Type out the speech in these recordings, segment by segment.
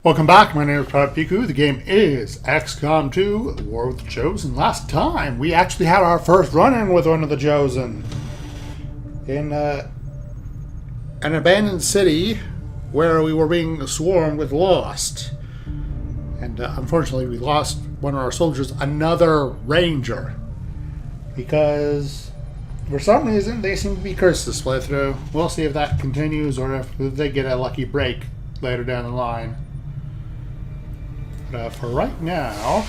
Welcome back, my name is Piku. The game is XCOM 2, War with the Chosen. Last time, we actually had our first run-in with one of the Chosen. In an abandoned city where we were being swarmed with Lost. And unfortunately, we lost one of our soldiers, another ranger. Because, for some reason, they seem to be cursed this playthrough. We'll see if that continues or if they get a lucky break later down the line. But for right now,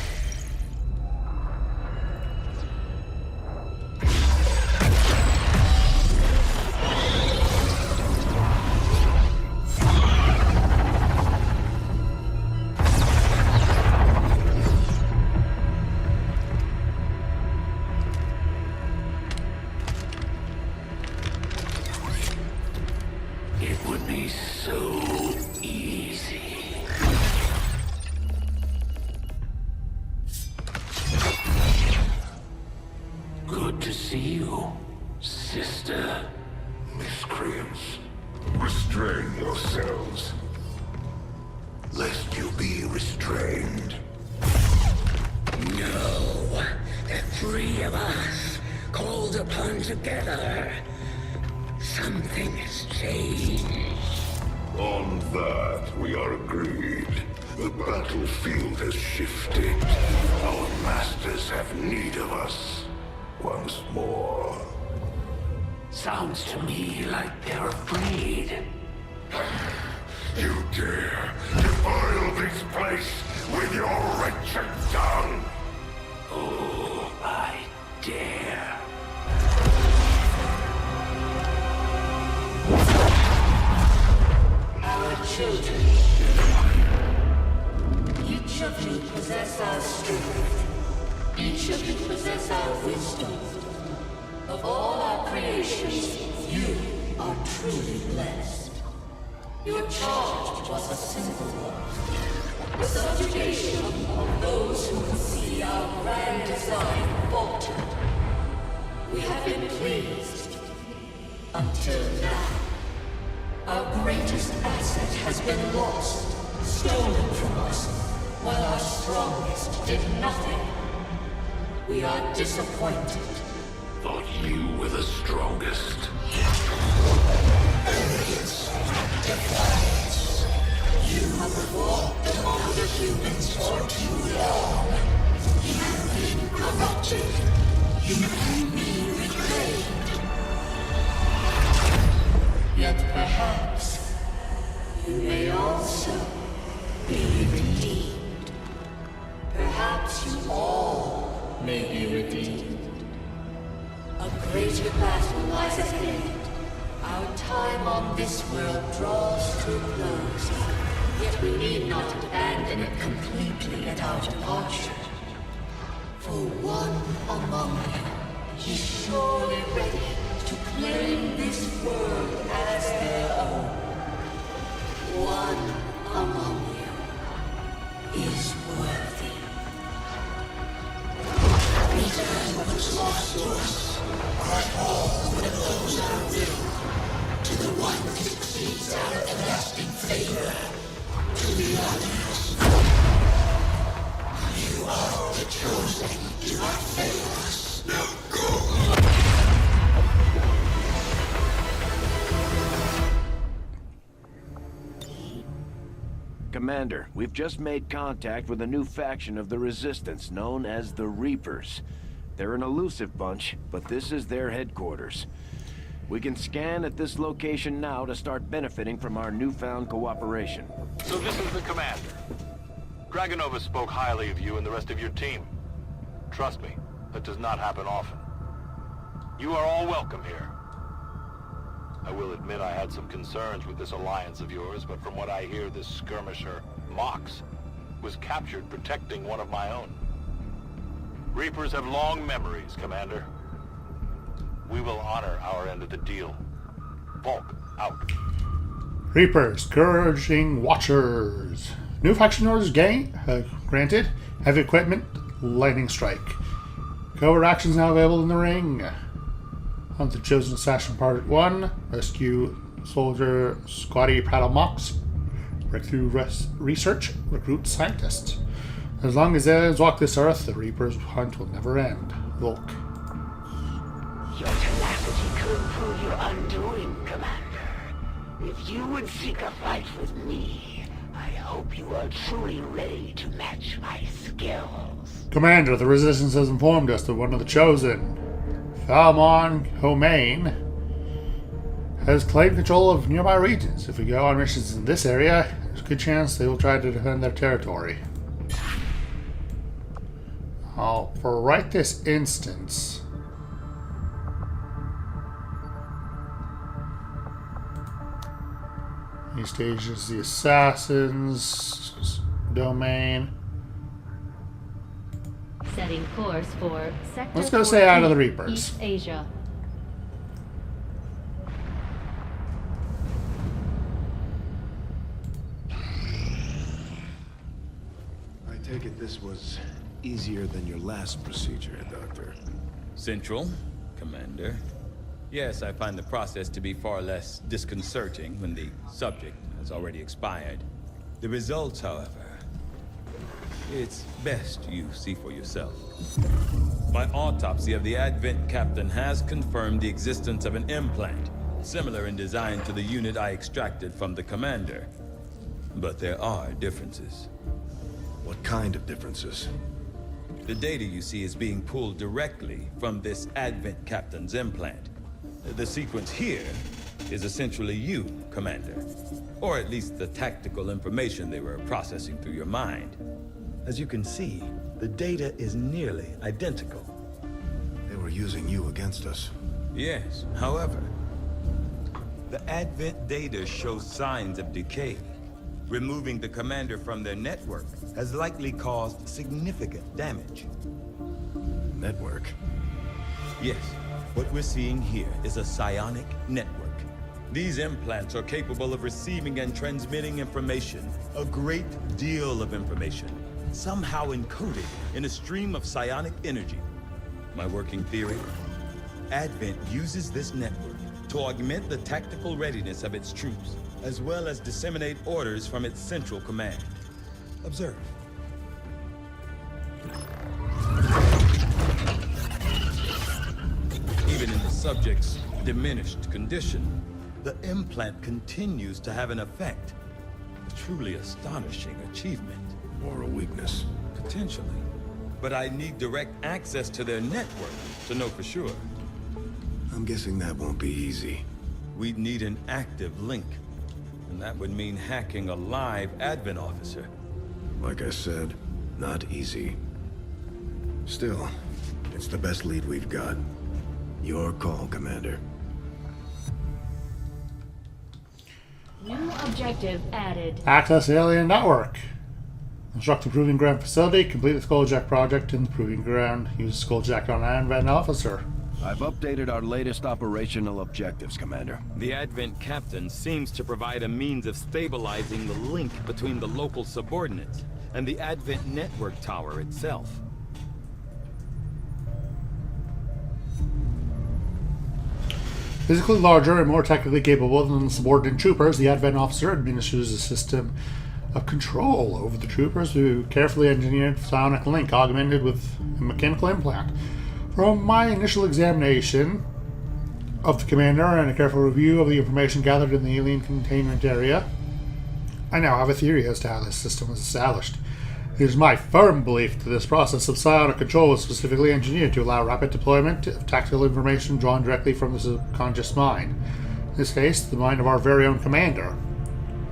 it would be so easy. Good to see you, sister. Miscreants, restrain yourselves, lest you be restrained. No, the three of us, called upon together. Something has changed. On that, we are agreed. The battlefield has shifted. Our masters have need of us once more. Sounds to me like they're afraid. You dare defile this place with your wretched tongue? Oh, I dare. Our children. Each of you possess our strength. Each of you possess our wisdom. Of all our creations, you are truly blessed. Your charge was a simple one. The subjugation of those who would see our grand design falter. We have been pleased. Until now. Our greatest asset has been lost, stolen from us, while our strongest did nothing. We are disappointed. Thought you were the strongest. Arrogance, defiance. You have fought among the humans for too long. You have been corrupted. You can be reclaimed. Yet perhaps you may also be redeemed. Perhaps you all may be redeemed. A greater battle lies ahead. Our time on this world draws to a close. Yet we need not abandon it completely at our departure. For one among you is surely ready to claim this world as their own. One among you is worthy. Return what was lost to us. All that those our will, to the one that succeeds our everlasting favor, to the others. You are the chosen, do not fail us. Now go. Commander, we've just made contact with a new faction of the Resistance known as the Reapers. They're an elusive bunch, but this is their headquarters. We can scan at this location now to start benefiting from our newfound cooperation. So this is the commander. Dragonova spoke highly of you and the rest of your team. Trust me, that does not happen often. You are all welcome here. I will admit I had some concerns with this alliance of yours, but from what I hear, this skirmisher, Mox, was captured protecting one of my own. Reapers have long memories, Commander. We will honor our end of the deal. Volk, out. Reapers, Scourging Watchers. New faction orders granted. Heavy equipment, lightning strike. Covert actions now available in the ring. Hunt the Chosen Assassin Part 1. Rescue Soldier Scotty Paddle Mox. Breakthrough research recruits scientists. As long as aliens walk this earth, the Reaper's hunt will never end. Volk. Your tenacity could prove your undoing, Commander. If you would seek a fight with me, I hope you are truly ready to match my skills. Commander, the Resistance has informed us that one of the Chosen, Falmon Homain, has claimed control of nearby regions. If we go on missions in this area, there's a good chance they will try to defend their territory. For right this instance, he stages the assassins domain. Setting course for Sector Let's go say out of the 14, Reapers. East Asia. I take it this was easier than your last procedure, Doctor. Central, Commander. Yes, I find the process to be far less disconcerting when the subject has already expired. The results, however, it's best you see for yourself. My autopsy of the Advent Captain has confirmed the existence of an implant, similar in design to the unit I extracted from the Commander. But there are differences. What kind of differences? The data you see is being pulled directly from this Advent Captain's implant. The sequence here is essentially you, Commander. Or at least the tactical information they were processing through your mind. As you can see, the data is nearly identical. They were using you against us. Yes, however, the Advent data shows signs of decay. Removing the Commander from their network has likely caused significant damage. Network? Yes, what we're seeing here is a psionic network. These implants are capable of receiving and transmitting information, a great deal of information, somehow encoded in a stream of psionic energy. My working theory? Advent uses this network to augment the tactical readiness of its troops, as well as disseminate orders from its central command. Observe. Even in the subject's diminished condition, the implant continues to have an effect. A truly astonishing achievement. Or a weakness? Potentially. But I need direct access to their network to know for sure. I'm guessing that won't be easy. We'd need an active link. And that would mean hacking a live Advent officer. Like I said, not easy. Still, it's the best lead we've got. Your call, Commander. New objective added. Access Alien Network. Construct the Proving Ground facility. Complete the Skulljack project in the Proving Ground. Use Skulljack on an Advent officer. I've updated our latest operational objectives, Commander. The Advent Captain seems to provide a means of stabilizing the link between the local subordinates and the Advent network tower itself. Physically larger and more technically capable than the subordinate troopers, the Advent officer administers a system of control over the troopers through carefully engineered psionic link augmented with a mechanical implant. From my initial examination of the Commander and a careful review of the information gathered in the alien containment area, I now have a theory as to how this system was established. It is my firm belief that this process of psionic control was specifically engineered to allow rapid deployment of tactical information drawn directly from the subconscious mind. In this case, the mind of our very own Commander.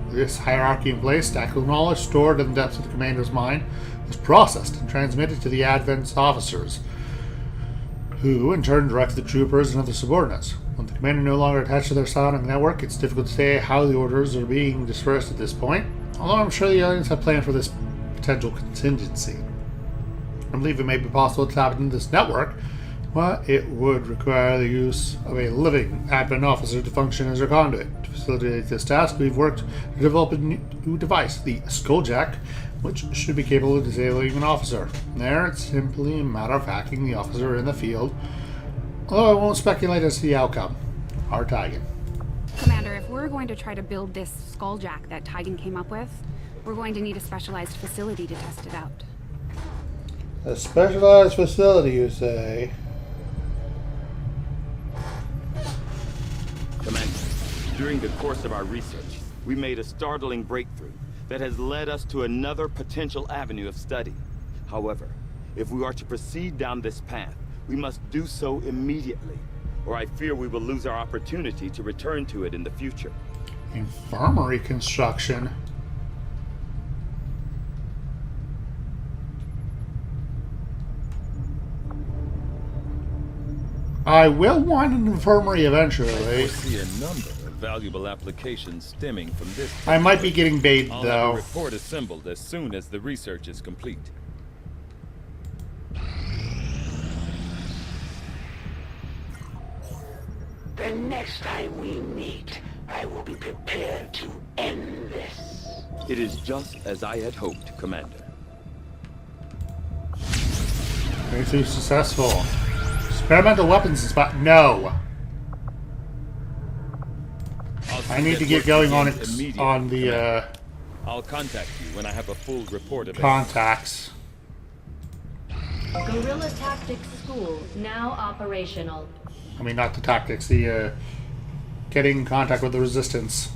With this hierarchy in place, tactical knowledge stored in the depths of the Commander's mind was processed and transmitted to the Advent's officers, who in turn direct the troopers and other subordinates. With the Commander no longer attached to their psionic network, it's difficult to say how the orders are being dispersed at this point, although I'm sure the aliens have planned for this potential contingency. I believe it may be possible to tap into this network, but it would require the use of a living Advent officer to function as a conduit. To facilitate this task, we've worked to develop a new device, the Skulljack, which should be capable of disabling an officer. There, it's simply a matter of hacking the officer in the field, although I won't speculate as to the outcome. Our target. Commander, if we're we're going to try to build this skulljack that Tigan came up with, we're going to need a specialized facility to test it out. A specialized facility, you say? Commander, during the course of our research, we made a startling breakthrough that has led us to another potential avenue of study. However, if we are to proceed down this path, we must do so immediately, or I fear we will lose our opportunity to return to it in the future. Infirmary construction. I will want an infirmary eventually. I see a number of valuable applications stemming from this. I might be getting baited I'll though. have a report assembled as soon as the research is complete. The next time we meet, I will be prepared to end this. It is just as I had hoped, Commander. Very successful. Experimental weapons spot. No. I need to get going on it on the I'll contact you when I have a full report of contacts. Guerrilla Tactics School now operational. I mean, not the tactics. The getting in contact with the resistance.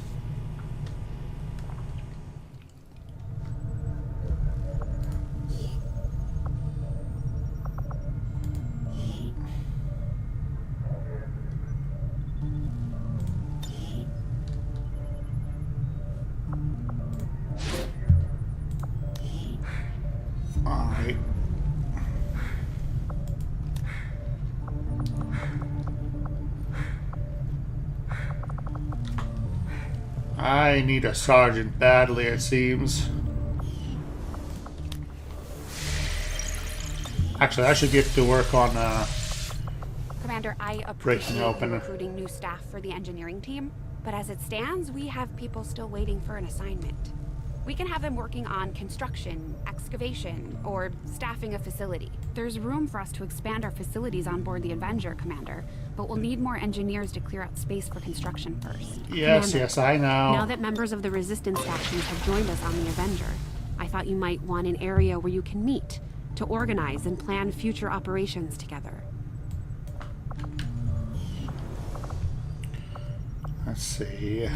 Alright. I need a sergeant badly, it seems. Actually, I should get to work on Commander, I breaking appreciate open. you recruiting new staff for the engineering team, but as it stands, we have people still waiting for an assignment. We can have them working on construction, excavation, or staffing a facility. There's room for us to expand our facilities on board the Avenger, Commander, but we'll need more engineers to clear out space for construction first. Yes, Commander, yes, I know. now that members of the Resistance factions have joined us on the Avenger, I thought you might want an area where you can meet, to organize and plan future operations together. Let's see,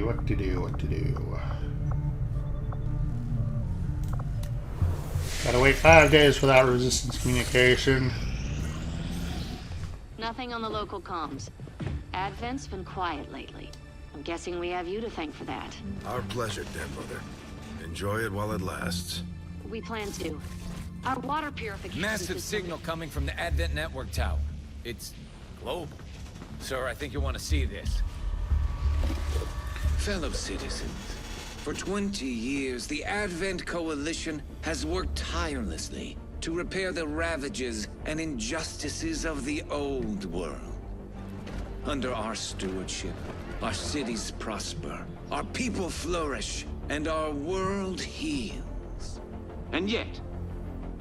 what to do. Gotta wait 5 days for that resistance communication. Nothing on the local comms. Advent's been quiet lately. I'm guessing we have you to thank for that. Our pleasure, Dead Mother. Enjoy it while it lasts. We plan to. Our water purification Massive facility- signal coming from the Advent Network Tower. It's global. Sir, I think you'll want to see this. Fellow citizens, for 20 years, the Advent Coalition has worked tirelessly to repair the ravages and injustices of the old world. Under our stewardship, our cities prosper, our people flourish, and our world heals. And yet,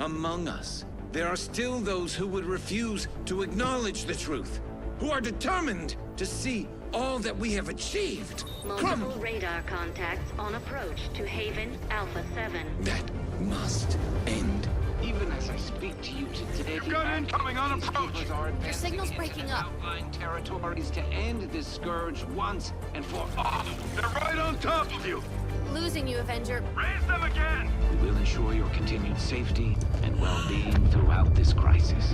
among us, there are still those who would refuse to acknowledge the truth, who are determined to see all that we have achieved. Multiple radar contacts on approach to Haven Alpha 7. That must end. Even as I speak to you today, You've got incoming on approach. Your signal's breaking up. Outlying territories to end this scourge once and for all. They're right on top of you. Losing you, Avenger. Raise them again. We will ensure your continued safety and well-being throughout this crisis.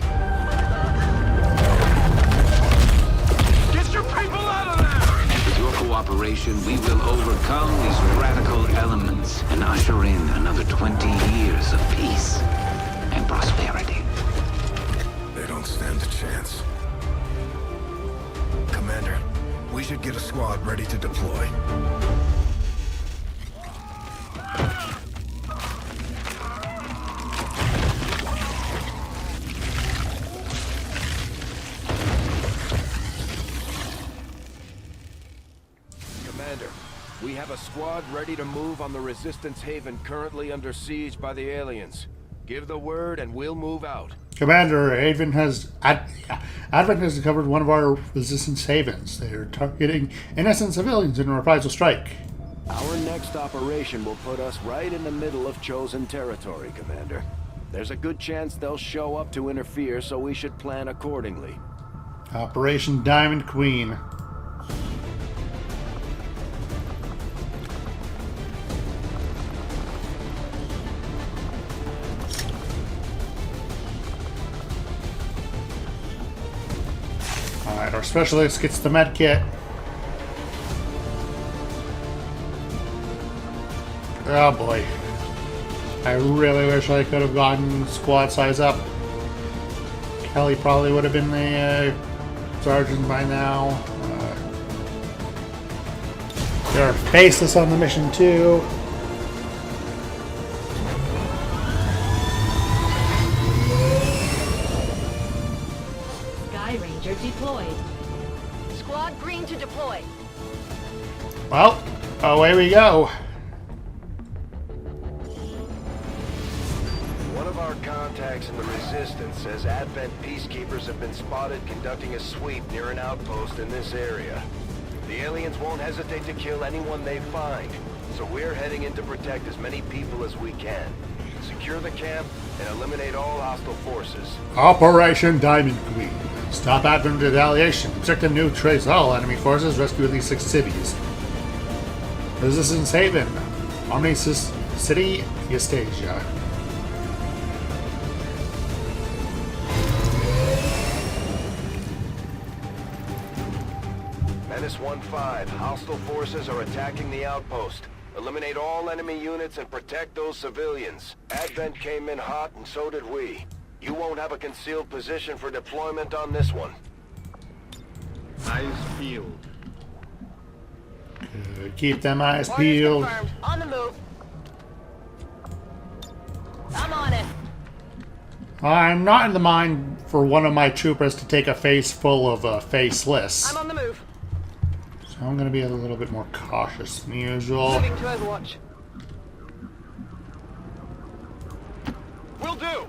Get your people out of there! With your cooperation, we will overcome these radical elements and usher in another 20 years of peace and prosperity. They don't stand a chance. Commander, we should get a squad ready to deploy. Commander, we have a squad ready to move on the Resistance Haven currently under siege by the aliens. Give the word and we'll move out. Commander, Advent has discovered one of our resistance havens. They are targeting innocent civilians in a reprisal strike. Our next operation will put us right in the middle of chosen territory, Commander. There's a good chance they'll show up to interfere, so we should plan accordingly. Operation Diamond Queen. Alright, our specialist gets the med kit. Oh boy. I really wish I could have gotten squad size up. Kelly probably would have been the sergeant by now. They're Faceless on the mission too. Sky Ranger deployed. Squad green to deploy. Well, away we go. One of our contacts in the Resistance says Advent peacekeepers have been spotted conducting a sweep near an outpost in this area. The aliens won't hesitate to kill anyone they find, so we're heading in to protect as many people as we can. Secure the camp and eliminate all hostile forces. Operation Diamond Queen. Stop Advent retaliation. Protect and neutralize all enemy forces. Rescue at least 6 cities. Resistance Haven. Omni City, Eustasia. Menace 1-5. Hostile forces are attacking the outpost. Eliminate all enemy units and protect those civilians. Advent came in hot and so did we. You won't have a concealed position for deployment on this one. Eyes peeled. Good. Keep them eyes Orders peeled. confirmed. On the move. I'm on it. I'm not in the mind for one of my troopers to take a face full of Faceless. I'm on the move. So I'm going to be a little bit more cautious than usual. Moving to Overwatch. Will do!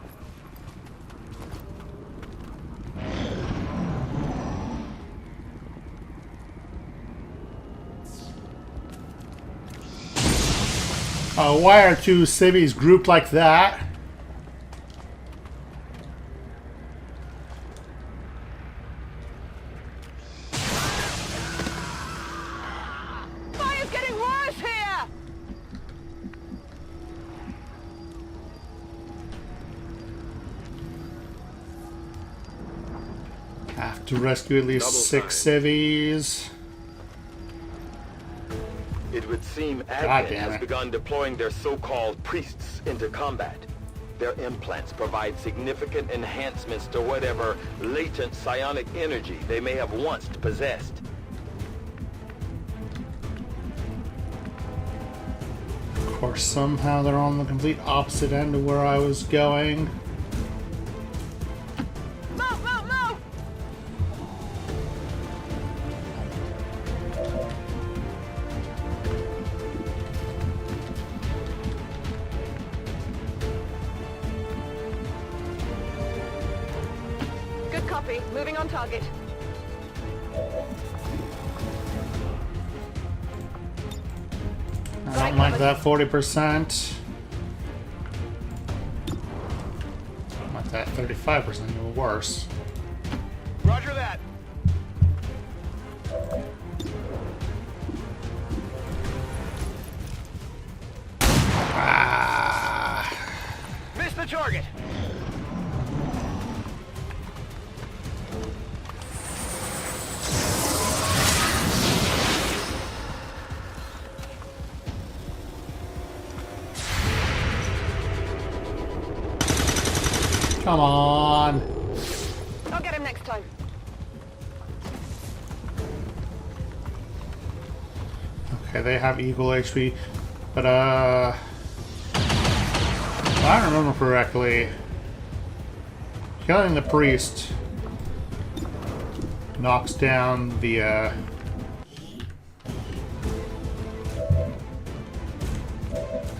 Why are 2 civvies grouped like that? Fire's getting worse here! Have to rescue at least Double 6 time. civvies. It would seem God Advent damn has it. begun deploying their so-called priests into combat. Their implants provide significant enhancements to whatever latent psionic energy they may have once possessed. Of course, somehow they're on the complete opposite end of where I was going. Move, move, move! Good copy. Moving on target. I don't like that 40%. I like that 35%, even worse. Roger that. Miss the target! Come on. I'll get him next time. Okay, they have equal HP, but if I remember correctly, killing the priest knocks down the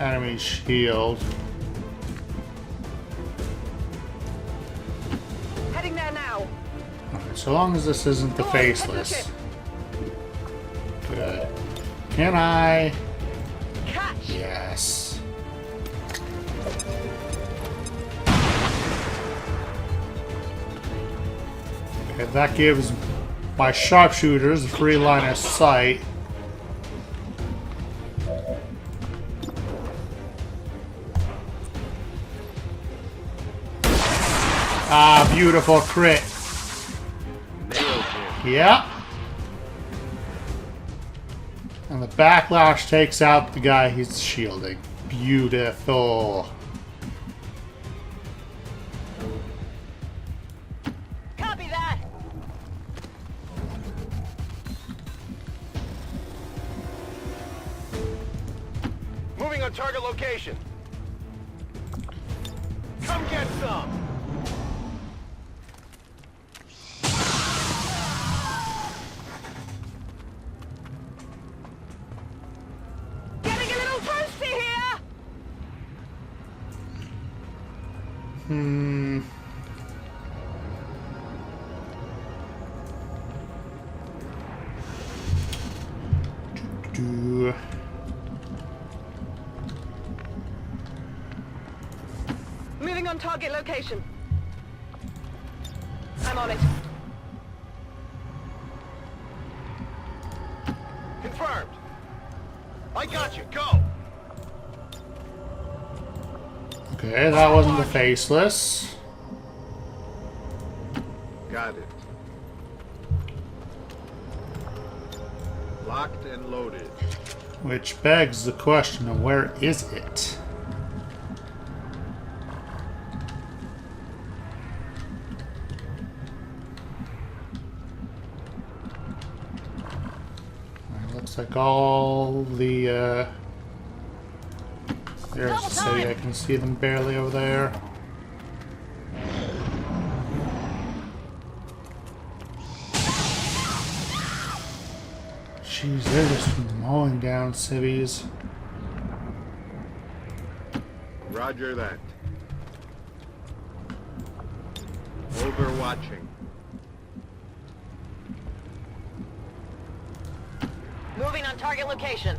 enemy shield. So long as this isn't the Faceless. Good. Can I? Catch! Yes. Okay, that gives my sharpshooters a free line of sight. Ah, beautiful crit. Yeah. And the backlash takes out the guy he's shielding. Beautiful. Copy that! Moving on target location. Come get some! Getting a little toasty here! Do. Moving on target location. I'm on it. Confirmed. I got you. Go. Okay, that wasn't the Faceless. Got it. Locked and loaded. Which begs the question of where is it? Looks like all the there's the city. I can see them barely over there. Jeez, they're just mowing down cities. Roger that. Overwatching. Moving on target location.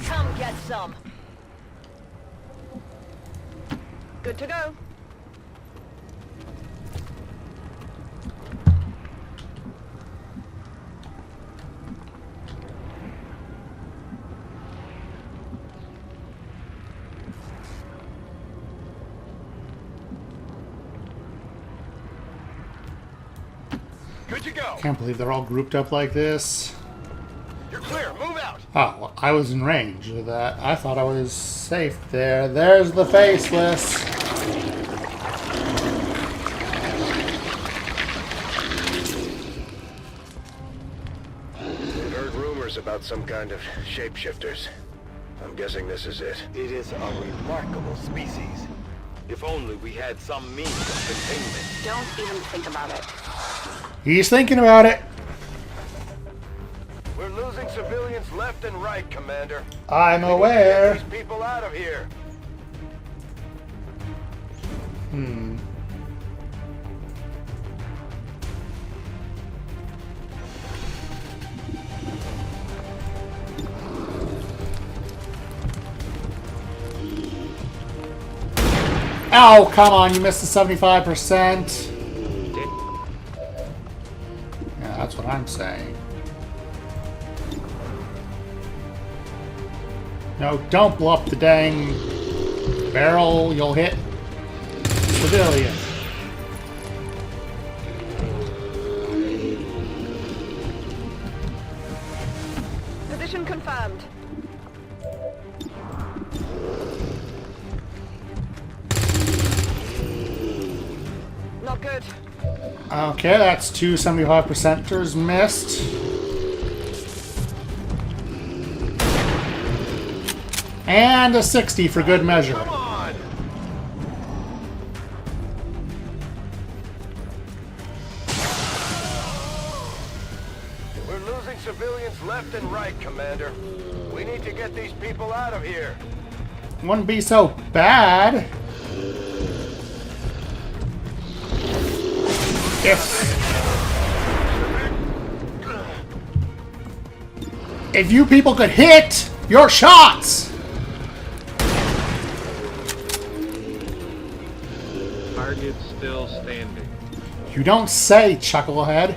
Come get some. Good to go. Good to go. Can't believe they're all grouped up like this. You're clear. Move out. Oh, well, I was in range of that. I thought I was safe there. There's the Faceless. We've heard rumors about some kind of shapeshifters. I'm guessing this is it. It is a remarkable species. If only we had some means of containment. Don't even think about it. He's thinking about it. We're losing civilians left and right, Commander. I'm We need to aware. get these people out of here. Oh, come on, you missed the 75%. Yeah, that's what I'm saying. No, don't blow up the dang barrel. You'll hit civilian. Position confirmed. Not good. Okay, that's two 75%ers missed. And a 60 for good measure. Come on! We're losing civilians left and right, Commander. We need to get these people out of here. Wouldn't be so bad. If you people could hit your shots! Target still standing. You don't say, Chucklehead.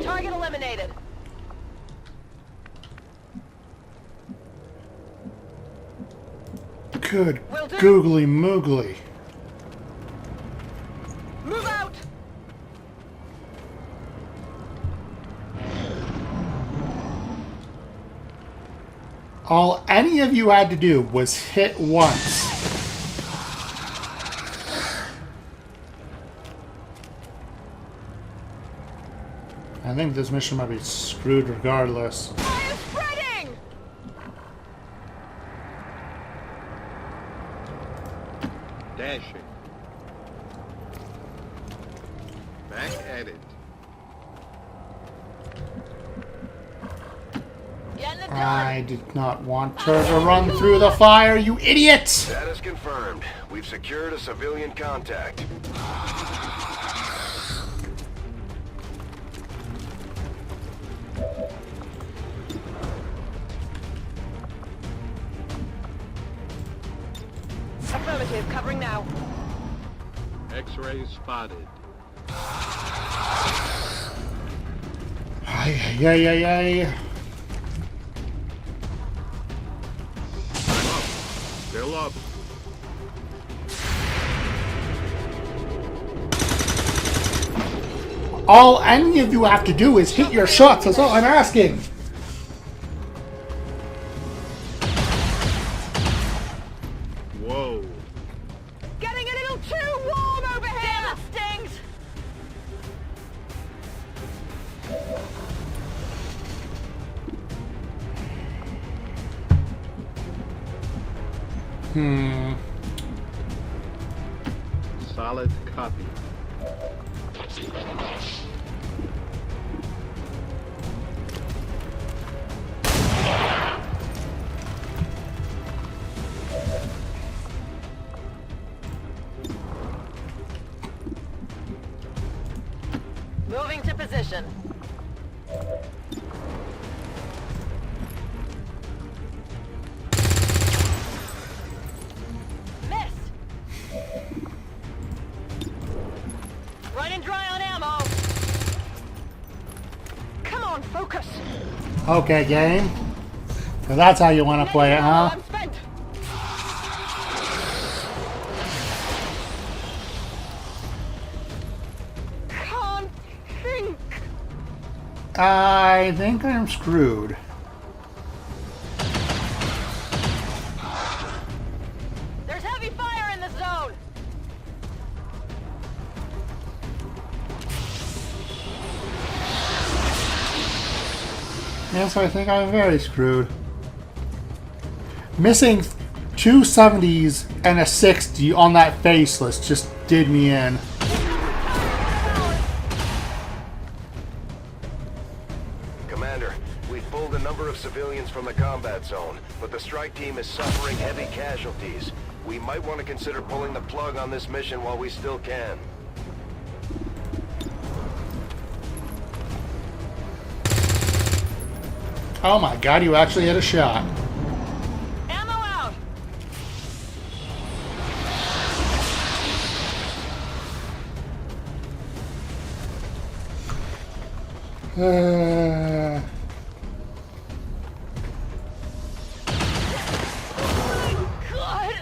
Target eliminated. Good googly moogly. Move out. All any of you had to do was hit once. I think this mission might be screwed regardless. Fire spreading. Dashing. Back at it. Getting it done. I did not want her to run through the fire, you idiot! Status confirmed. We've secured a civilian contact. Affirmative. Covering now. X-ray spotted. Ay, ay, ay, ay, ay. Still up. All any of you have to do is hit your shots, that's all I'm asking. Whoa. Getting a little too warm over here. Damn, it stings. Solid copy. Moving to position. Missed. Running dry on ammo. Come on, focus. Okay, game. So that's how you want to play it, huh? I'm spent. Can't think. I think I'm screwed. There's heavy fire in the zone. Yes, I think I'm very screwed. Missing two 70s and a 60 on that Faceless just did me in. Commander, we've pulled a number of civilians from the combat zone, but the strike team is suffering heavy casualties. We might want to consider pulling the plug on this mission while we still can. Oh my god, you actually hit a shot. Ammo out. God.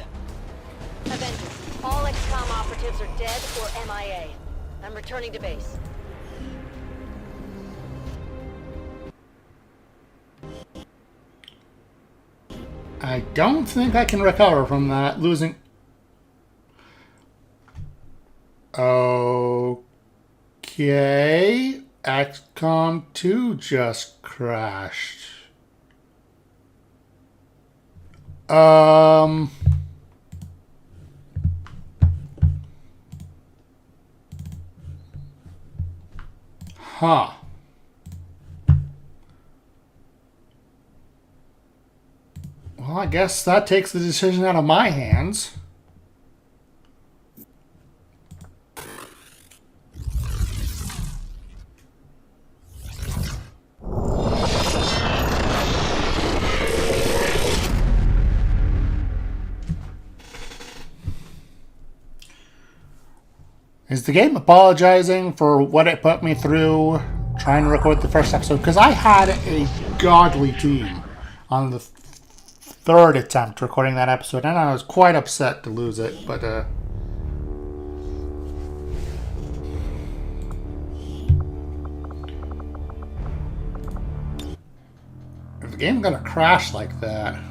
Avengers, all XCOM operatives are dead or MIA. I'm returning to base. I don't think I can recover from that, losing... Okay... XCOM 2 just crashed. Huh. Well, I guess that takes the decision out of my hands. Is the game apologizing for what it put me through trying to record the first episode? Because I had a godly team on the third attempt recording that episode, and I was quite upset to lose it, but if the game's gonna crash like that...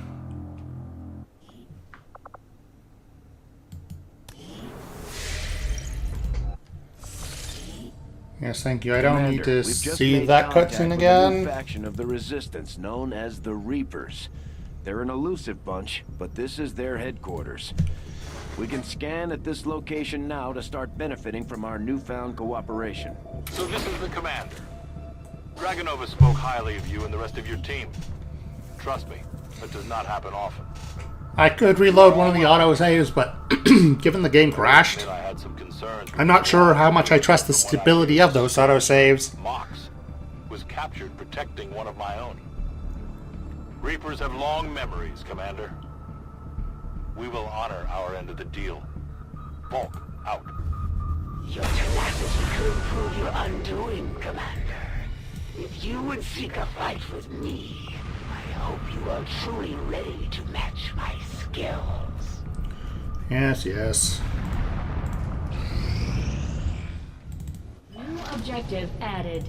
Yes, thank you. I don't need to see that cutscene again. A new faction of the Resistance known as the Reapers. They're an elusive bunch, but this is their headquarters. We can scan at this location now to start benefiting from our newfound cooperation. So this is the commander. Dragonova spoke highly of you and the rest of your team. Trust me, that does not happen often. I could reload one of the autosaves, but given the game crashed, I'm not sure how much I trust the stability of those autosaves. Mox was captured protecting one of my own. Reapers have long memories, Commander. We will honor our end of the deal. Volk, out. Your tenacity could prove your undoing, Commander. If you would seek a fight with me, I hope you are truly ready to match my skills. Yes, yes. New objective added.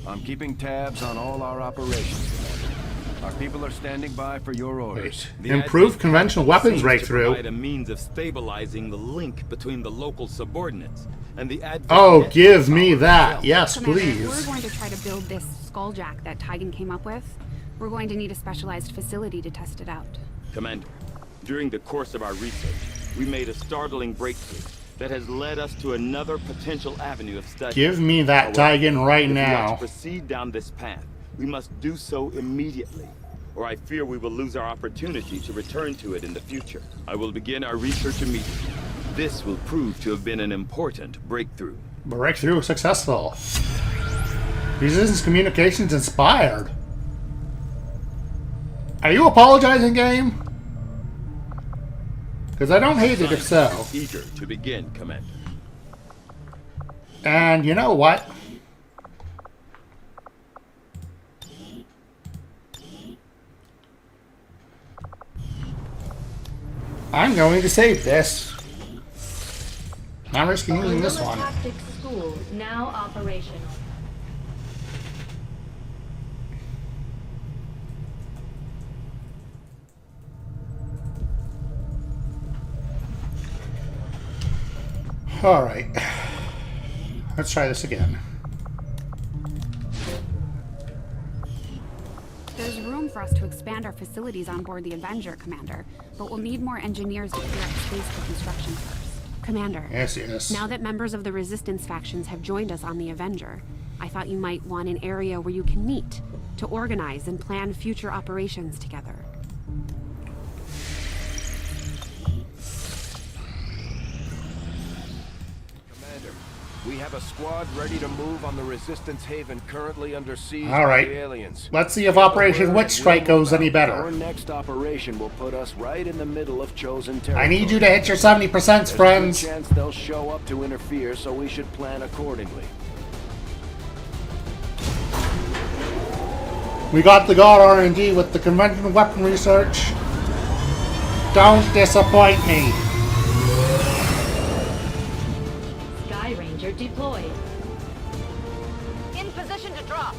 I'm keeping tabs on all our operations, Commander. Our people are standing by for your orders. Improved conventional weapons breakthrough. Provide a means of stabilizing the link between the local subordinates and the Oh, give me that. Yes, Commander, please. If we're going to try to build this skulljack that Tygan came up with, we're going to need a specialized facility to test it out. Commander, during the course of our research, we made a startling breakthrough that has led us to another potential avenue of study. Give me that Tygan right if we are now. to proceed down this path, we must do so immediately, or I fear we will lose our opportunity to return to it in the future. I will begin our research immediately. This will prove to have been an important breakthrough. Breakthrough successful. Resistance communications inspired. Are you apologizing, game? Because I don't hate it if so. Eager to begin, Commander. And you know what? I'm going to save this. Not risking using this one. Tactics School now operational. Alright. Let's try this again. There's room for us to expand our facilities on board the Avenger, Commander, but we'll need more engineers to clear up space for construction first. Commander. Yes, yes. Now that members of the Resistance factions have joined us on the Avenger, I thought you might want an area where you can meet, to organize and plan future operations together. We have a squad ready to move on the Resistance haven currently under siege All right. by the aliens. Let's see if Operation Witch Strike goes any better. Our next operation will put us right in the middle of chosen territory. I need you to hit your 70%, friends. There's a good chance they'll show up to interfere, so we should plan accordingly. We got the God R&D with the conventional weapon research. Don't disappoint me. Sky Ranger deployed. In position to drop.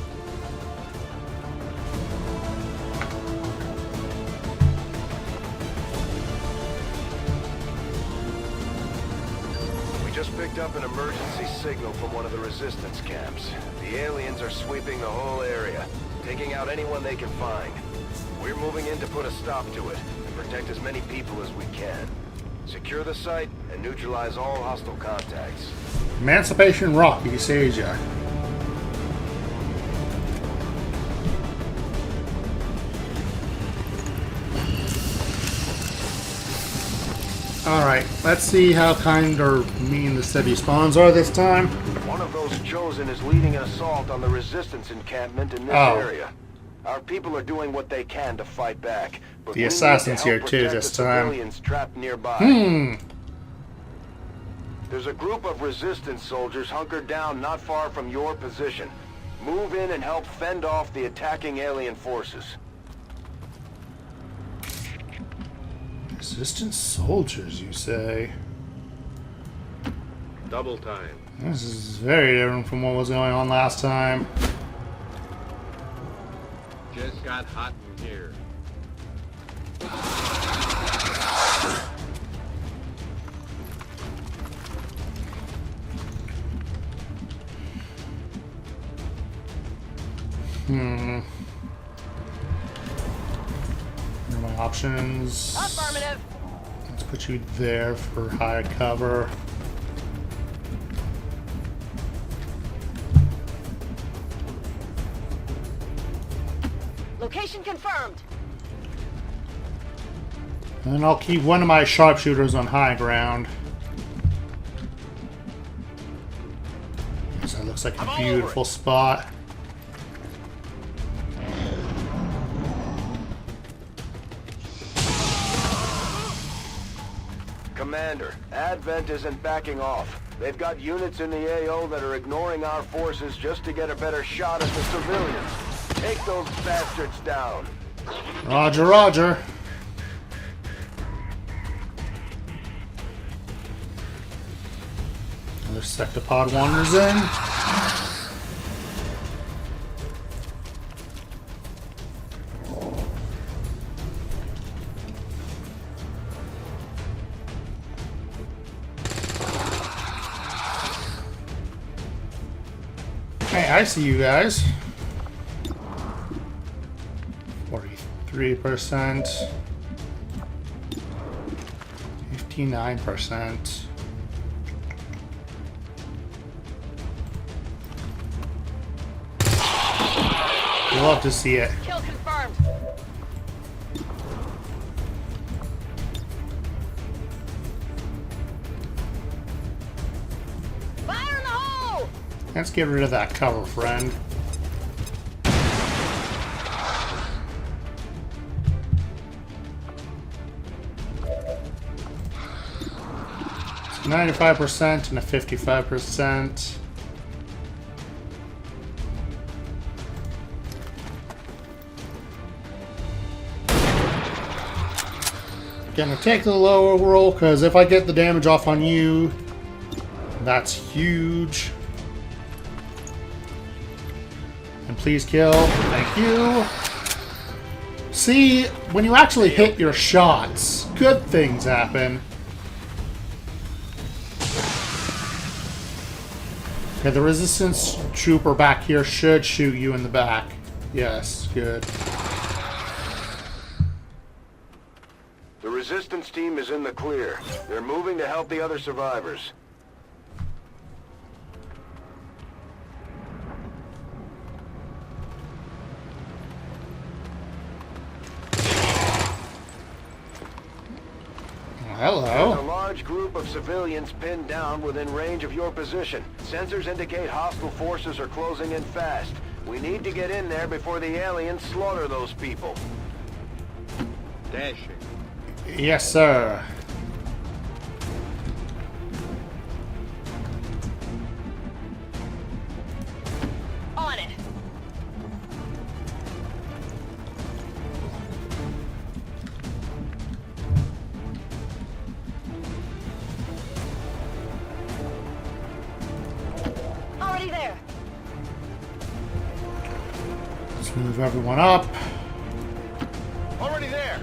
We just picked up an emergency signal from one of the Resistance camps. The aliens are sweeping the whole area, taking out anyone they can find. We're moving in to put a stop to it, and protect as many people as we can. Secure the site, and neutralize all hostile contacts. Emancipation Rock, East Asia. Alright, let's see how kind or mean the city spawns are this time. One of those chosen is leading an assault on the Resistance encampment in this area. Our people are doing what they can to fight back, but The we need to assassin's help here too protect this the time. civilians trapped nearby. There's a group of resistance soldiers hunkered down not far from your position. Move in and help fend off the attacking alien forces. Resistance soldiers, you say? Double time. This is very different from what was going on last time. Just got hot in here. What are my options? Affirmative. Let's put you there for high cover. Location confirmed. And then I'll keep one of my sharpshooters on high ground. So that looks like a beautiful spot. Commander, Advent isn't backing off. They've got units in the AO that are ignoring our forces just to get a better shot at the civilians. Take those bastards down. Roger, roger. Another sectopod wanders in. Hey, I see you guys. 43%. 59%. You'll love to see it. Kill confirmed. Fire in the hole! Let's get rid of that cover, friend. It's 95% and a 55%. Gonna take the lower roll because if I get the damage off on you, that's huge. And please kill. Thank you. See, when you actually hit your shots, good things happen. Okay, the resistance trooper back here should shoot you in the back. Yes, good. The resistance team is in the clear. They're moving to help the other survivors. Hello. There's a large group of civilians pinned down within range of your position. Sensors indicate hostile forces are closing in fast. We need to get in there before the aliens slaughter those people. Dashing. Yes, sir. On it. Already there. Let's move everyone up. Already there.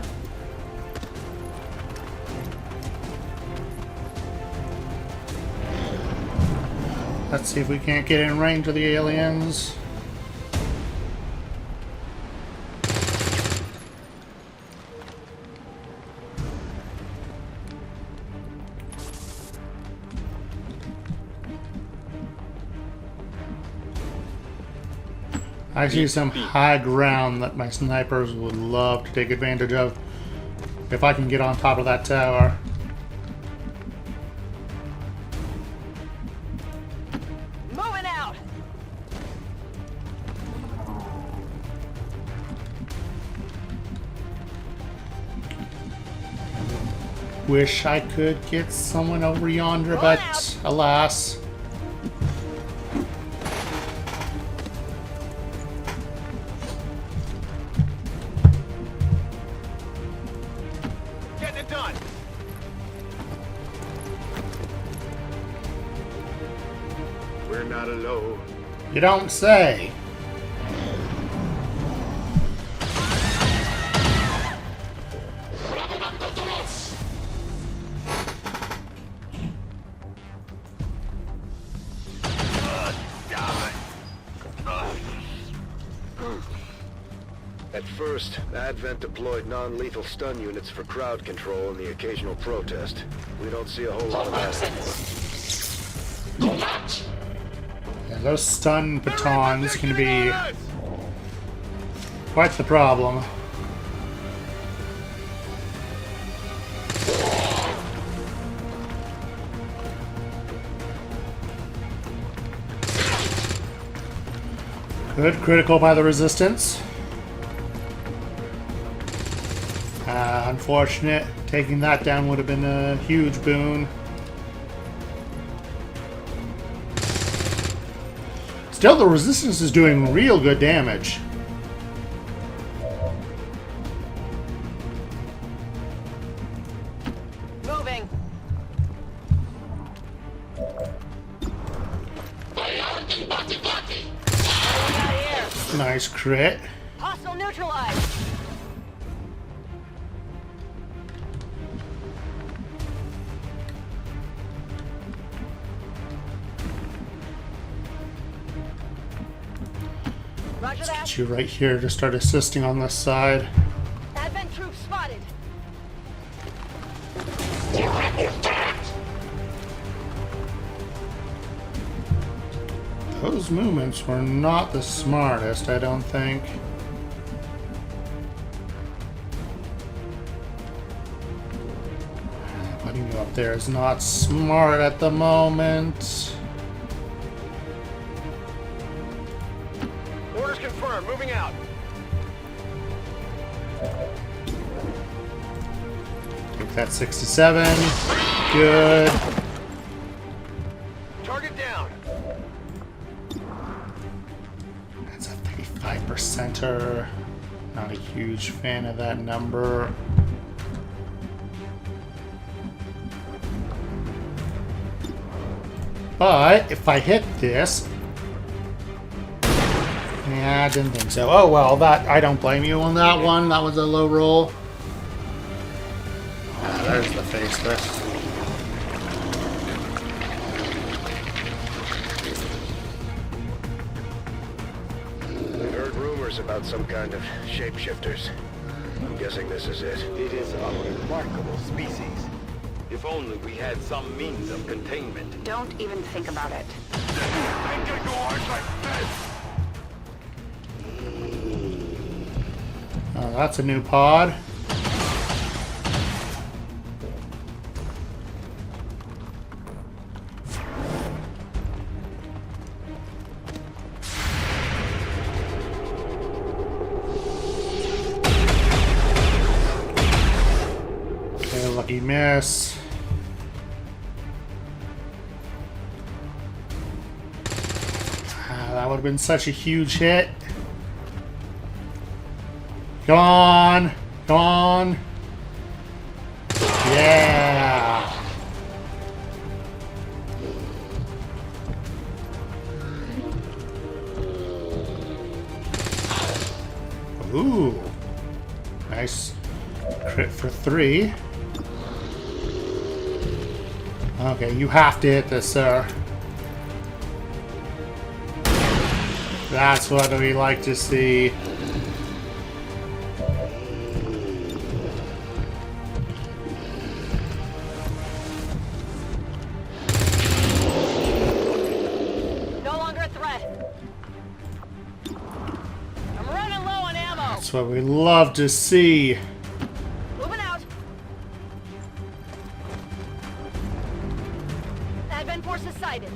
Let's see if we can't get in range of the aliens. I see some high ground that my snipers would love to take advantage of if I can get on top of that tower. Moving out. wish I could get someone over yonder, but alas. Getting it done. We're not alone. You don't say. At first, Advent deployed non-lethal stun units for crowd control and the occasional protest. We don't see a whole lot of that. Yeah, those stun batons can be quite the problem. Good critical by the resistance. Unfortunate. Taking that down would have been a huge boon. Still, the resistance is doing real good damage. Moving. Nice crit. Hostile neutralized. Roger that. Get you right here to start assisting on this side. Advent troops spotted. Those movements were not the smartest, I don't think. Putting you up there is not smart at the moment. Orders confirmed. Moving out. Take that 67. Good. Target down. That's a 35%er. Not a huge fan of that number. But if I hit this, yeah, I didn't think so. Oh well, that I don't blame you on that one. That was a low roll. Ah, there's the Faceless. We've heard rumors about some kind of shapeshifters. I'm guessing this is it. It is a remarkable species. If only we had some means of containment. Don't even think about it. Oh, that's a new pod. Okay, lucky miss. That would have been such a huge hit. Come on! Come on! Yeah! Ooh! Nice crit for 3. Okay, you have to hit this, sir. That's what we like to see. No longer a threat. I'm running low on ammo. That's what we love to see. Moving out. Advent forces sighted.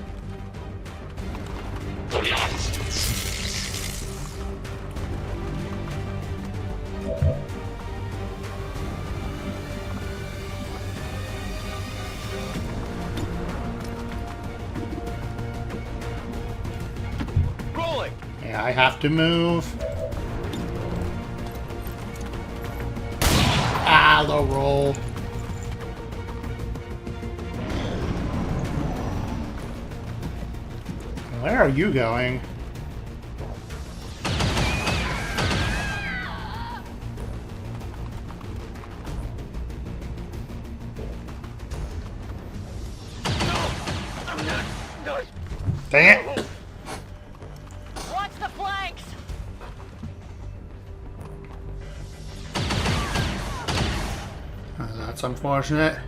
I have to move. Ah, low roll. Where are you going? Dang it! Watch the flanks! That's unfortunate.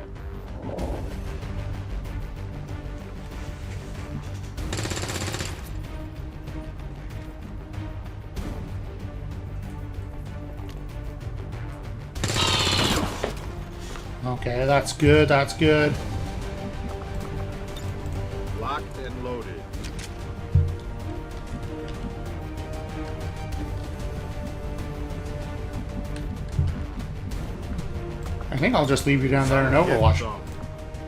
Okay, that's good, that's good. Locked and loaded. I think I'll just leave you down there in Overwatch,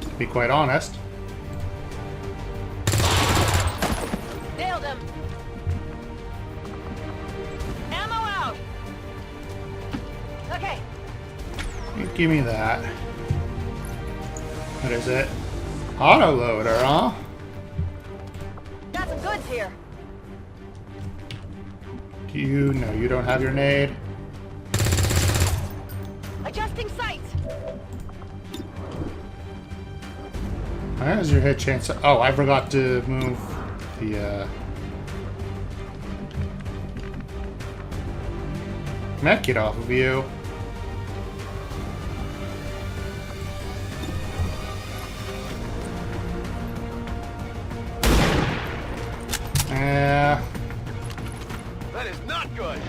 to be quite honest. Nailed him! Ammo out! Okay. Give me that. What is it? Autoloader, huh? Got some goods here. Do you? No, you don't have your nade. Adjusting sights. How's your hit chance? Oh, I forgot to move the mech kit off of you. That is not good.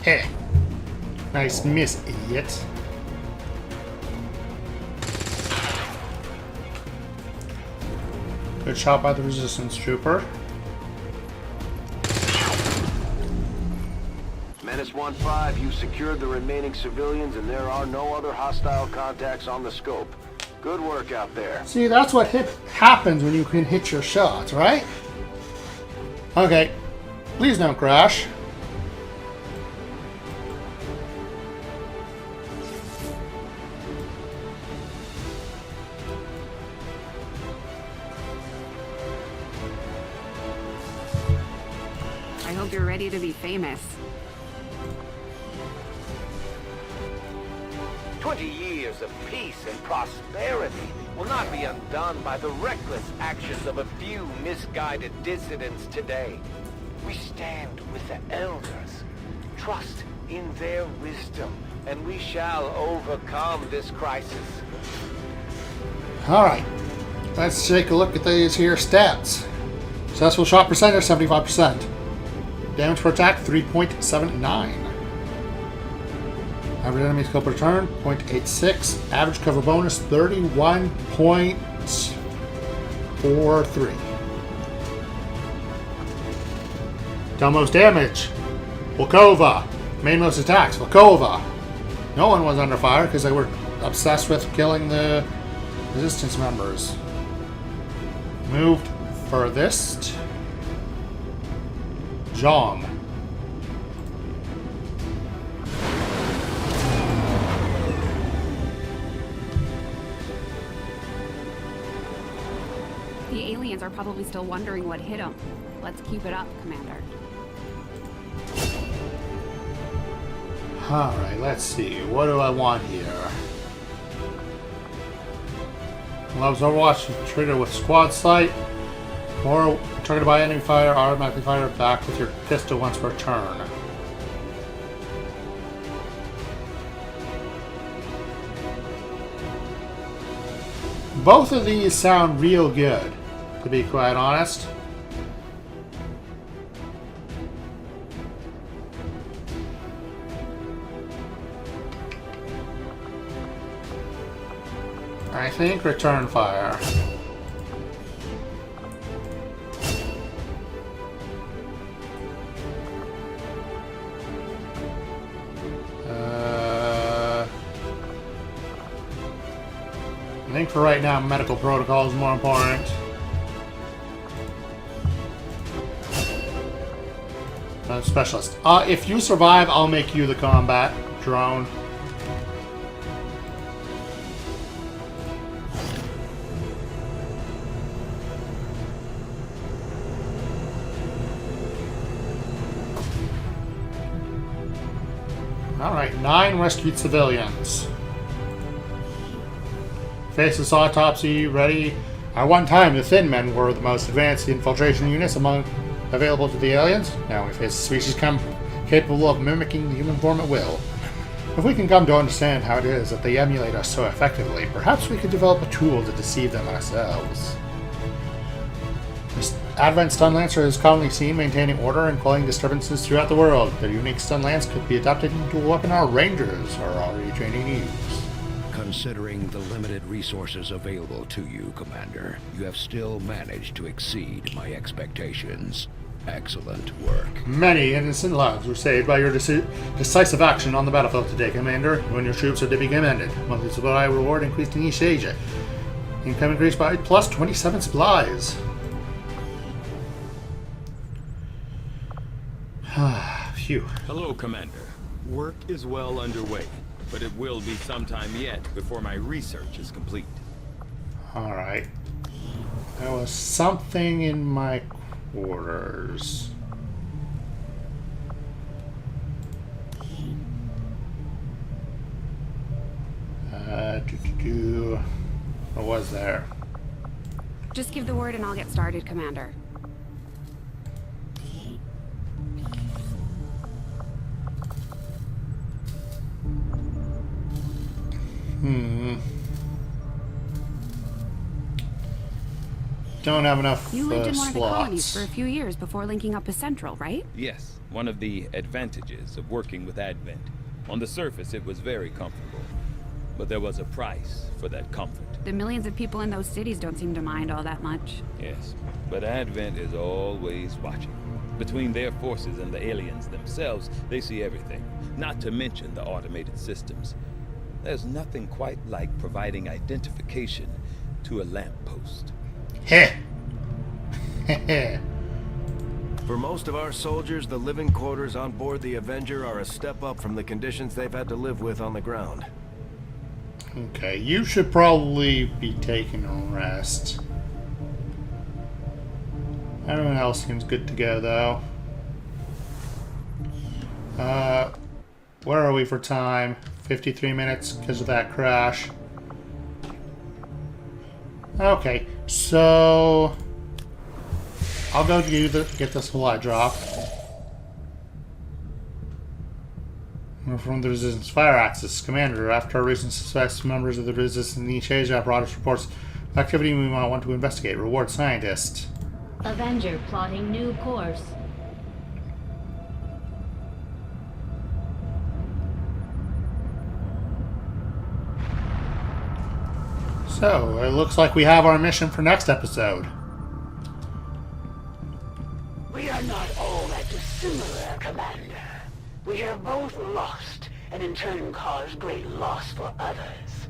Heh. Nice miss, idiot. Good shot by the resistance trooper. Menace 1-5, you secured the remaining civilians and there are no other hostile contacts on the scope. Good work out there. See, that's what happens when you can hit your shots, right? Okay. Please don't crash. I hope you're ready to be famous. 20 years of peace and prosperity will not be undone by the reckless actions of a few misguided dissidents today. We stand with the elders, trust in their wisdom, and we shall overcome this crisis. Alright. Let's take a look at these here stats. Successful shot percentage, 75%. Damage per attack, 3.79. Average enemy scope return, 0.86. Average cover bonus, 31.43. Done most damage. Volkova. Made most attacks. Volkova. No one was under fire because they were obsessed with killing the resistance members. Moved furthest. Jong. The aliens are probably still wondering what hit them. Let's keep it up, Commander. Alright, let's see. What do I want here? Loves Overwatch, trigger with squad sight. Or targeted by enemy fire, automatically fire back with your pistol once per turn. Both of these sound real good, to be quite honest. I think return fire. I think for right now, medical protocol is more important. Specialist. If you survive, I'll make you the combat drone. Alright, 9 rescued civilians. Faceless autopsy ready. At one time, the Thin Men were the most advanced infiltration units among available to the aliens. Now we face a species capable of mimicking the human form at will. If we can come to understand how it is that they emulate us so effectively, perhaps we could develop a tool to deceive them ourselves. This Advent Stun Lancer is commonly seen maintaining order and quelling disturbances throughout the world. Their unique stun lance could be adapted into a weapon our rangers are already training to use. Considering the limited resources available to you, Commander, you have still managed to exceed my expectations. Excellent work. Many innocent lives were saved by your decisive action on the battlefield today, Commander. When your troops are to be commended. Monthly supply reward increased in East Asia. Income increased by plus 27 supplies. Phew. Hello, Commander. Work is well underway, but it will be some time yet before my research is complete. Alright. There was something in my quarters. What was there? Just give the word and I'll get started, Commander. Don't have enough You lived in one of the colonies slots. for a few years before linking up with Central, right? Yes, one of the advantages of working with Advent. On the surface, it was very comfortable. But there was a price for that comfort. The millions of people in those cities don't seem to mind all that much. Yes, but Advent is always watching. Between their forces and the aliens themselves, they see everything. Not to mention the automated systems. There's nothing quite like providing identification to a lamppost. Heh. For most of our soldiers, the living quarters on board the Avenger are a step up from the conditions they've had to live with on the ground. Okay, you should probably be taking a rest. Everyone else seems good to go, though. Where are we for time? 53 minutes because of that crash. Okay, so I'll go get the supply drop. We're from the Resistance Fire Axis. Commander, after our recent suspects, members of the Resistance in East Asia brought us reports of activity we might want to investigate. Reward scientist. Avenger plotting new course. So, it looks like we have our mission for next episode. We are not all that dissimilar, Commander. We have both lost, and in turn caused great loss for others.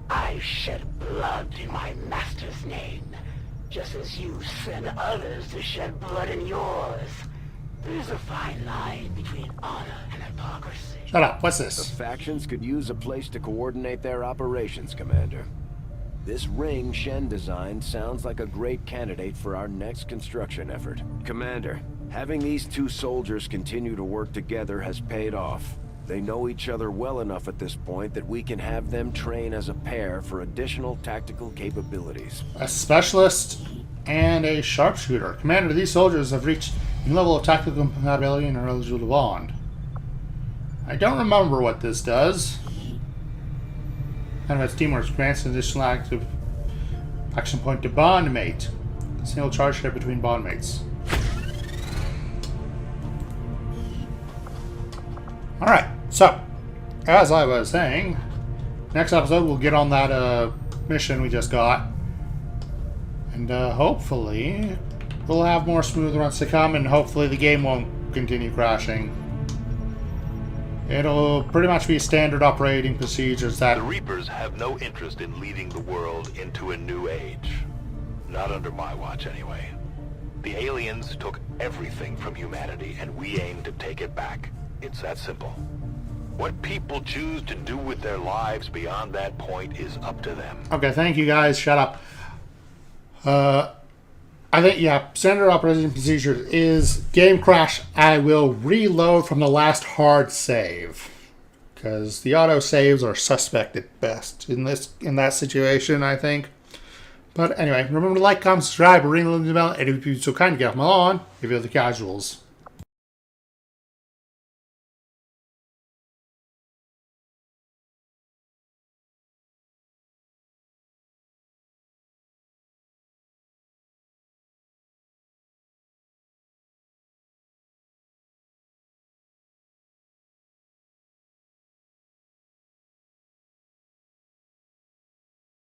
I shed blood in my master's name, just as you send others to shed blood in yours. There's a fine line between honor and hypocrisy. Shut up, what's this? The factions could use a place to coordinate their operations, Commander. This ring Shen designed sounds like a great candidate for our next construction effort. Commander, having these two soldiers continue to work together has paid off. They know each other well enough at this point that we can have them train as a pair for additional tactical capabilities. A specialist and a sharpshooter. Commander, these soldiers have reached a level of tactical compatibility and are eligible to bond. I don't remember what this does. Advanced teamwork grants an additional active action point to bond mate. Single charge share between bond mates. Alright, so as I was saying, next episode we'll get on that mission we just got. And hopefully we'll have more smooth runs to come, and hopefully the game won't continue crashing. It'll pretty much be standard operating procedures that... The Reapers have no interest in leading the world into a new age. Not under my watch, anyway. The aliens took everything from humanity, and we aim to take it back. It's that simple. What people choose to do with their lives beyond that point is up to them. Okay, thank you guys. Shut up. I think, yeah, standard operating procedures is game crash. I will reload from the last hard save. Because the auto saves are suspect at best in that situation, I think. But anyway, remember to like, comment, subscribe, ring the bell, and if you'd be so kind to get off my lawn, if you're the casuals.